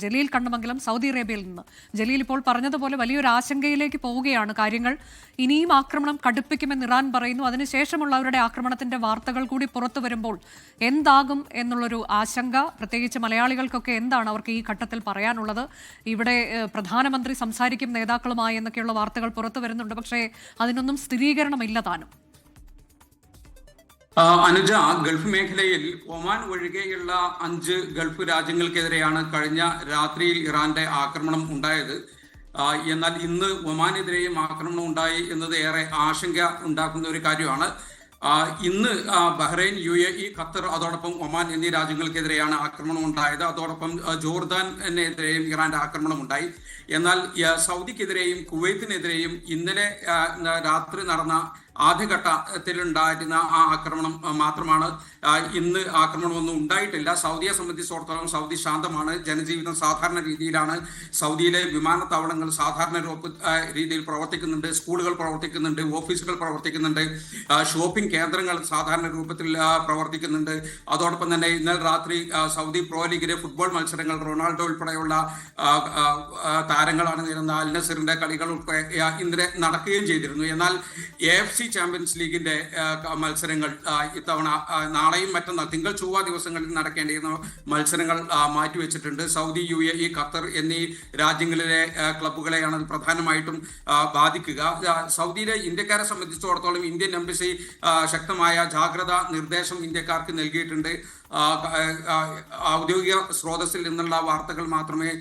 Jaleel Kannamangalam Saudi അറേബ്യയിൽ നിന്ന്. ജലീൽ ഇപ്പോൾ പറഞ്ഞതുപോലെ വലിയൊരു ആശങ്കയിലേക്ക് പോവുകയാണ് കാര്യങ്ങൾ. ഇനിയും ആക്രമണം കടുപ്പിക്കുമെന്ന് ഇറാൻ പറയുന്നു. അതിനുശേഷമുള്ളവരുടെ ആക്രമണത്തിന്റെ വാർത്തകൾ കൂടി പുറത്തു വരുമ്പോൾ എന്താകും എന്നുള്ളൊരു ആശങ്ക, പ്രത്യേകിച്ച് മലയാളികൾക്കൊക്കെ എന്താണ് അവർക്ക് ഈ ഘട്ടത്തിൽ പറയാനുള്ളത്? ഇവിടെ പ്രധാനമന്ത്രി സംസാരിക്കും നേതാക്കളുമായി എന്നൊക്കെയുള്ള വാർത്തകൾ പുറത്തു വരുന്നുണ്ട്. പക്ഷേ അതിനൊന്നും സ്ഥിരീകരണമില്ല താനും. അനുജ, ഗൾഫ് മേഖലയിൽ ഒമാൻ ഒഴികെയുള്ള 5 ഗൾഫ് രാജ്യങ്ങൾക്കെതിരെയാണ് കഴിഞ്ഞ രാത്രിയിൽ ഇറാന്റെ ആക്രമണം ഉണ്ടായത്. എന്നാൽ ഇന്ന് ഒമാനെതിരെയും ആക്രമണം ഉണ്ടായി എന്നത് ഏറെ ആശങ്ക ഉണ്ടാക്കുന്ന ഒരു കാര്യമാണ്. ഇന്ന് ബഹ്റൈൻ, UAE, ഖത്തർ, അതോടൊപ്പം ഒമാൻ എന്നീ രാജ്യങ്ങൾക്കെതിരെയാണ് ആക്രമണം ഉണ്ടായത്. അതോടൊപ്പം ജോർദാനെതിരെയും ഇറാന്റെ ആക്രമണം ഉണ്ടായി. എന്നാൽ സൗദിക്കെതിരെയും കുവൈത്തിനെതിരെയും ഇന്നലെ രാത്രി നടന്ന ആദ്യഘട്ടത്തിലുണ്ടായിരുന്ന ആ ആക്രമണം മാത്രമാണ്. ഇന്ന് ആക്രമണമൊന്നും ഉണ്ടായിട്ടില്ല. സൗദിയെ സംബന്ധിച്ചിടത്തോളം സൗദി ശാന്തമാണ്. ജനജീവിതം സാധാരണ രീതിയിലാണ്. സൗദിയിലെ വിമാനത്താവളങ്ങൾ സാധാരണ രീതിയിൽ പ്രവർത്തിക്കുന്നുണ്ട്. സ്കൂളുകൾ പ്രവർത്തിക്കുന്നുണ്ട്. ഓഫീസുകൾ പ്രവർത്തിക്കുന്നുണ്ട്. ഷോപ്പിംഗ് കേന്ദ്രങ്ങൾ സാധാരണ രൂപത്തിൽ പ്രവർത്തിക്കുന്നുണ്ട്. അതോടൊപ്പം തന്നെ ഇന്നലെ രാത്രി സൗദി പ്രോ ലീഗിലെ ഫുട്ബോൾ മത്സരങ്ങൾ, റൊണാൾഡോ ഉൾപ്പെടെയുള്ള താരങ്ങളാണ് നേരുന്ന അൽ നസറിന്റെ കളികൾ ഇന്നലെ നടക്കുകയും ചെയ്തിരുന്നു. എന്നാൽ AFC ചാമ്പ്യൻസ് ലീഗിന്റെ മത്സരങ്ങൾ ഇത്തവണ നാളെയും മറ്റന്നാൾ തിങ്കൾ ചൊവ്വ ദിവസങ്ങളിൽ നടക്കേണ്ടിയിരുന്ന മത്സരങ്ങൾ മാറ്റിവെച്ചിട്ടുണ്ട്. സൗദി, UAE, ഖത്തർ എന്നീ രാജ്യങ്ങളിലെ ക്ലബ്ബുകളെയാണ് പ്രധാനമായിട്ടും ബാധിക്കുക. സൗദിയിലെ ഇന്ത്യക്കാരെ സംബന്ധിച്ചിടത്തോളം ഇന്ത്യൻ എംബസി ശക്തമായ ജാഗ്രതാ നിർദ്ദേശം ഇന്ത്യക്കാർക്ക് നൽകിയിട്ടുണ്ട്. ഔദ്യോഗിക സ്രോതസ്സിൽ നിന്നുള്ള വാർത്തകൾ മാത്രമേ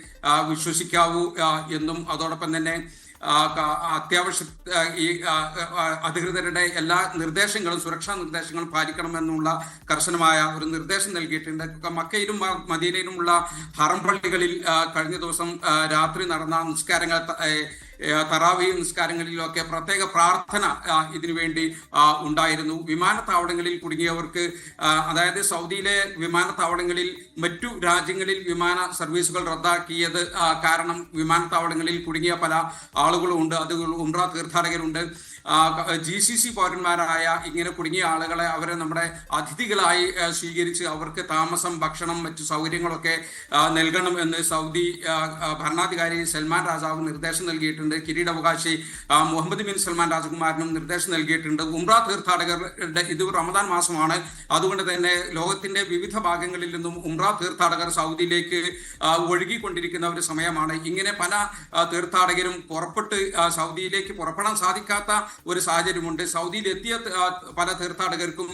വിശ്വസിക്കാവൂ എന്നും അതോടൊപ്പം തന്നെ അത്യാവശ്യ ഈ അധികൃതരുടെ എല്ലാ നിർദ്ദേശങ്ങളും, സുരക്ഷാ നിർദ്ദേശങ്ങളും പാലിക്കണമെന്നുള്ള കർശനമായ ഒരു നിർദ്ദേശം നൽകിയിട്ടുണ്ട്. മക്കയിലും മദീനയിലുമുള്ള ഹറം പള്ളികളിൽ കഴിഞ്ഞ ദിവസം രാത്രി നടന്ന നിസ്കാരങ്ങൾ, തറാവീഹ് നിസ്കാരങ്ങളിലൊക്കെ പ്രത്യേക പ്രാർത്ഥന ഇതിനുവേണ്ടി ഉണ്ടായിരുന്നു. വിമാനത്താവളങ്ങളിൽ കുടുങ്ങിയവർക്ക്, അതായത് സൗദിയിലെ വിമാനത്താവളങ്ങളിൽ മറ്റു രാജ്യങ്ങളിൽ വിമാന സർവീസുകൾ റദ്ദാക്കിയത് കാരണം വിമാനത്താവളങ്ങളിൽ കുടുങ്ങിയ പല ആളുകളും ഉണ്ട്. അത് ഉംറ തീർത്ഥാടകരുണ്ട്. GCC പൗരന്മാരായ ഇങ്ങനെ കുടുങ്ങിയ ആളുകളെ അവരെ നമ്മുടെ അതിഥികളായി സ്വീകരിച്ച് അവർക്ക് താമസം, ഭക്ഷണം, മറ്റു സൗകര്യങ്ങളൊക്കെ നൽകണം എന്ന് സൗദി ഭരണാധികാരി സൽമാൻ രാജാവ് നിർദ്ദേശം നൽകിയിട്ടുണ്ട്. കിരീടാവകാശി മുഹമ്മദ് ബിൻ സൽമാൻ രാജകുമാരനും നിർദ്ദേശം നൽകിയിട്ടുണ്ട്. ഉംറ തീർത്ഥാടകരുടെ ഇത് റമദാൻ മാസമാണ്. അതുകൊണ്ട് തന്നെ ലോകത്തിന്റെ വിവിധ ഭാഗങ്ങളിൽ നിന്നും ഉംറ തീർത്ഥാടകർ സൗദിയിലേക്ക് ഒഴുകിക്കൊണ്ടിരിക്കുന്ന ഒരു സമയമാണ്. ഇങ്ങനെ പല തീർത്ഥാടകരും സൗദിയിലേക്ക് പുറപ്പെടാൻ സാധിക്കാത്ത ഒരു സാഹചര്യമുണ്ട്. സൗദിയിൽ എത്തിയ പല തീർത്ഥാടകർക്കും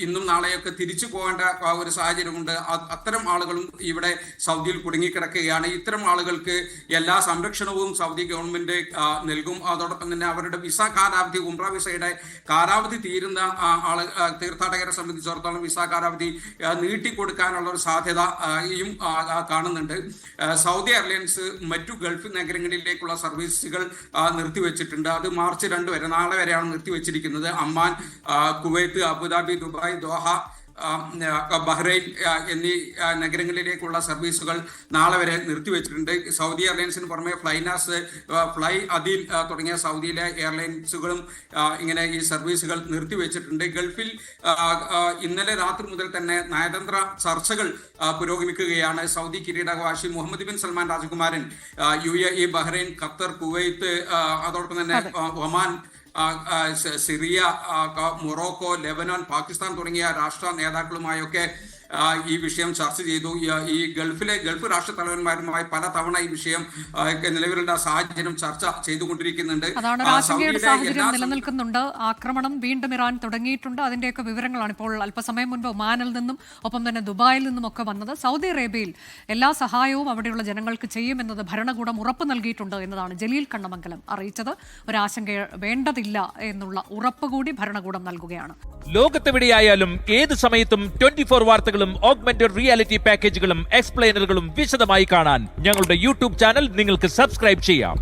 ഇന്നും നാളെയൊക്കെ തിരിച്ചു പോകേണ്ട ഒരു സാഹചര്യമുണ്ട്. അത്തരം ആളുകളും ഇവിടെ സൗദിയിൽ കുടുങ്ങിക്കിടക്കുകയാണ്. ഇത്തരം ആളുകൾക്ക് എല്ലാ സംരക്ഷണവും സൗദി ഗവൺമെന്റ് നൽകും. അതോടൊപ്പം തന്നെ അവരുടെ വിസ കാലാവധി, ഉംറ വിസയുടെ കാലാവധി തീരുന്ന തീർത്ഥാടകരെ സംബന്ധിച്ചിടത്തോളം വിസ കാലാവധി നീട്ടിക്കൊടുക്കാനുള്ള ഒരു സാധ്യതയും കാണുന്നുണ്ട്. സൗദി എയർലൈൻസ് മറ്റു ഗൾഫ് നഗരങ്ങളിലേക്കുള്ള സർവീസുകൾ നിർത്തിവെച്ചിട്ടുണ്ട്. അത് മാർച്ച് 2 വരെ, നാളെ വരെയാണ് നിർത്തിവെച്ചിരിക്കുന്നത്. Amman, Kuwait, Abu Dhabi, Dubai, Doha, Bahrain എന്നീ നഗരങ്ങളിലേക്കുള്ള സർവീസുകൾ നാളെ വരെ നിർത്തിവെച്ചിട്ടുണ്ട്. സൗദി എയർലൈൻസിന് പുറമെ ഫ്ലൈനാസ്, ഫ്ലൈ അദീൽ തുടങ്ങിയ സൗദിയിലെ എയർലൈൻസുകളും ഇങ്ങനെ ഈ സർവീസുകൾ നിർത്തിവെച്ചിട്ടുണ്ട്. ഗൾഫിൽ ഇന്നലെ രാത്രി മുതൽ തന്നെ നയതന്ത്ര ചർച്ചകൾ പുരോഗമിക്കുകയാണ്. സൗദി കിരീടാവകാശി മുഹമ്മദ് ബിൻ സൽമാൻ രാജകുമാരൻ UAE, ബഹ്റൈൻ, ഖത്തർ, കുവൈത്ത്, അതോടൊപ്പം തന്നെ Oman, Syria, Morocco, Lebanon, Pakistan തുടങ്ങിയ രാഷ്ട്ര നേതാക്കളുമായൊക്കെ ഈ വിഷയം ചർച്ച ചെയ്തു. ഈ ഗൾഫ് രാഷ്ട്ര തലവന്മാരുമായി പല തവണ ഈ വിഷയം നിലവിലുള്ള സാഹചര്യം ചർച്ച ചെയ്തുകൊണ്ടിരിക്കുന്നുണ്ട്. സാഹചര്യം നിലനിൽക്കുന്നുണ്ട്. ആക്രമണം വീണ്ടും ഇറാൻ തുടങ്ങിയിട്ടുണ്ട്. അതിന്റെയൊക്കെ വിവരങ്ങളാണ് ഇപ്പോൾ അല്പസമയം മുൻപ് ഒമാനിൽ നിന്നും ഒപ്പം തന്നെ ദുബായിൽ നിന്നും ഒക്കെ വന്നത്. സൗദി അറേബ്യയിൽ എല്ലാ സഹായവും അവിടെയുള്ള ജനങ്ങൾക്ക് ചെയ്യുമെന്നത് ഭരണകൂടം ഉറപ്പ് നൽകിയിട്ടുണ്ട് എന്നതാണ് ജലീൽ കണ്ണമംഗലം അറിയിച്ചത്. ഒരാശങ്ക വേണ്ടതില്ല എന്നുള്ള ഉറപ്പ് കൂടി ഭരണകൂടം നൽകുകയാണ്. ലോകത്തെവിടെയായാലും ഏത് സമയത്തും 24 വാർത്തകളും ഓഗ്മെന്റഡ് റിയാലിറ്റി പാക്കേജുകളും എക്സ്പ്ലെയിനറുകളും വിശദമായി കാണാൻ ഞങ്ങളുടെ യൂട്യൂബ് ചാനൽ നിങ്ങൾക്ക് സബ്സ്ക്രൈബ് ചെയ്യാം.